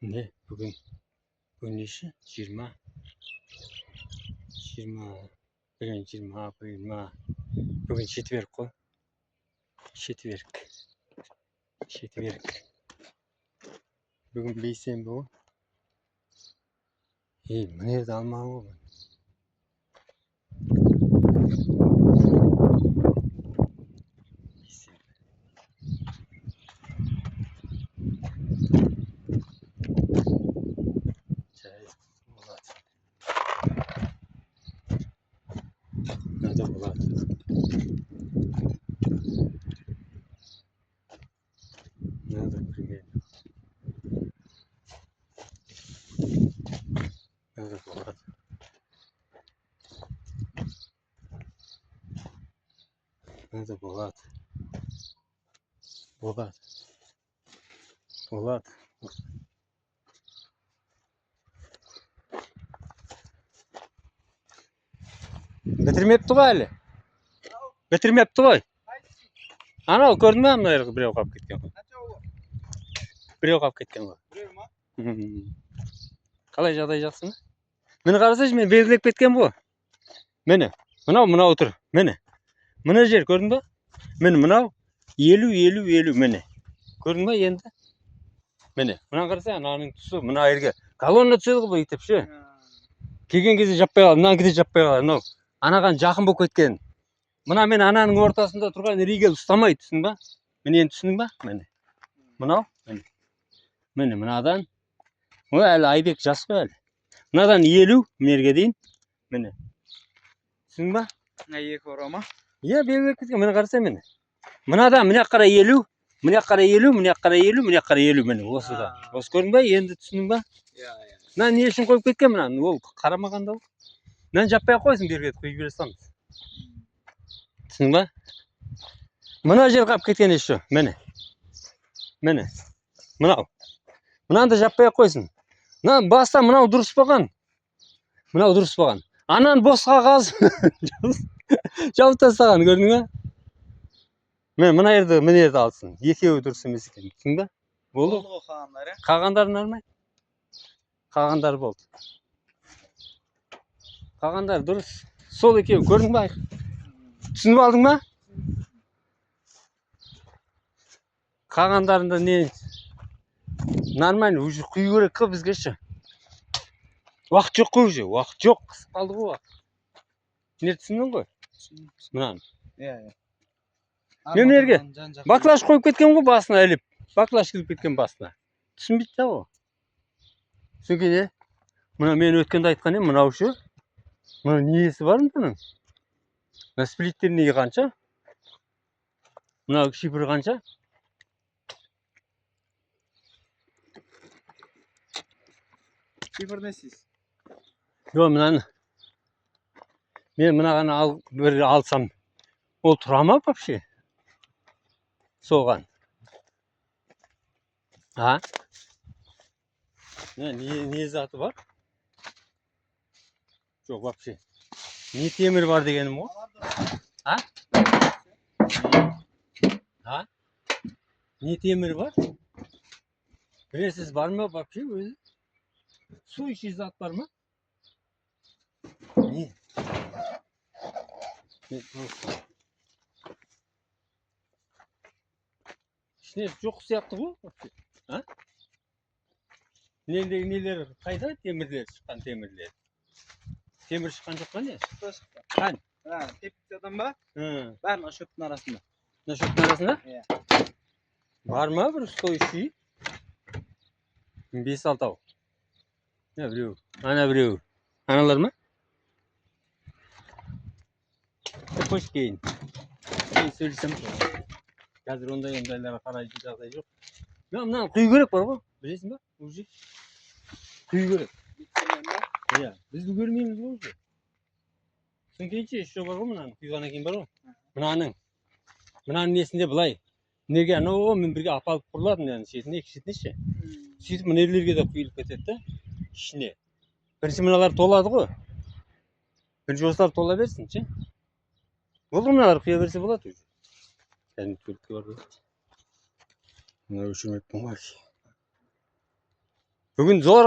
Ne bugün nesi? 20 bugün 20 aprel bugün четверг қой. Четверг. Bugün бейсенбі ғой. Мына жерді алмаған ғой. Надо болады. Надо примерно. Надо болады. Надо болады. Болады. Бітірмепті ғой әлі. Бітірмепті ғой. Анау көрдің бе? Мына жерге біреу қалып кеткен ғой. Біреу қалып кеткен ғой. Біреу ма? Қалай жағдай жақсы ма? Мені қарасайшы, мен белгілеп кеткен бұл. Мені. Мынау тұр. Мені. Мына жер көрдің бе? Мені мынау 50-50-50 мені. Көрдің бе енді? Мені. Мына қарасай, ананың тұсы мына жерге. Колонна түседі ғой бұл итеп ше. Келген кезде жаппай қалады, мына кезде жаппай қалады. Мынау анаған жақын болып кеткен. Мына мен ананың ортасында тұрған ригел ұстамайды, түсін ба? Мен енді түсіндің ба? Мені. Мынау, мені мынадан. Ой, әлі Айбек жас қой әлі. Мынадан 50 мерге дейін. Мені. Түсін ба? Екі ора ма? Иә, белгілеп кеткен. Мені қарасай мені. Мынадан мына жаққа 50, мына жаққа 50, мына жаққа 50, мына жаққа 50 мені. Осыда. Осы көрдің ба? Енді түсіндің ба? Иә. Мына не үшін қойып кеткен мынаны? Ол қарамағанда ол. Мынаны жаппай қойсын берге құйып бере саламыз. Түсіндің ба? Мына жер қалып кеткен еще. Мені. Мені. Мынау. Мынаны да жаппай қойсын. Мына баста мынау дұрыс болған. Мынау дұрыс болған. Анан босқа қаз. Жауып тастаған, көрдің ба? Мен мына жерді алсын. Екеуі дұрыс емес екен. Түсіндің ба? Болды ғой қағандар, иә? Қағандар нормай? Қағандар болды. Қағандар дұрыс. Сол екеуі көрдің ба? Түсініп алдың ба? Қағандарында не? Нормально, уже құю керек қой бізге ше. Уақыт жоқ қой уже, уақыт жоқ. Қысып қалды ғой уақыт. Не түсіндің ғой? Мынаны. Иә. Мен мерге баклаж қойып кеткен ғой басына іліп. Баклаж кіліп кеткен басына. Түсінбейді да ол. Түсінген е? Мына мен өткенде айтқан ем, мынау ше. Мына несі бар мұның? Мына сплиттер неге қанша? Мына шипір қанша? Шипір несіз? Жоқ, мынаны. Мен мынағаны алсам, ол тұра ма вообще? Соған. А? Не заты бар? Жоқ, вообще. Не темір бар дегенім ғой? А? А? Не темір бар? Білесіз бар ма вообще өзі? Су іші зат бар ма? Не? İçine çok sıyaktı bu. Ha? Neler kayda demirler çıkan demirler. Demir çıkan çok ne? Çıktı. Kan? Ha, tepkiden bak. Hı. Var mı şöpün arasında? Ne şöpün arasında? Iya. Var mı bir su işi? 5-6 av. Ne biliyor? Ana biliyor. Analar mı? Hoş geldin. Söylesem. Қазір ондайларға қарай жағдай жоқ. Мынаны құю керек бар ғой, білесің ба? Уже құю керек. Иә, біз көрмейміз ғой уже. Түсінгенше еще бар ғой мынаны құйғаннан кейін бар ғой. Мынаның несінде былай. Неге анау мен бірге апалып құрылады мынаның шетіне, екі шетіне ше. Сөйтіп мынелерге де құйылып кетеді да ішіне. Бірінші мыналар толады ғой. Бірінші осылар тола берсін ше. Болды мыналар құя берсе болады уже. Yani Türkiye var. Bunlar üşümekten var ki. Бүгін зор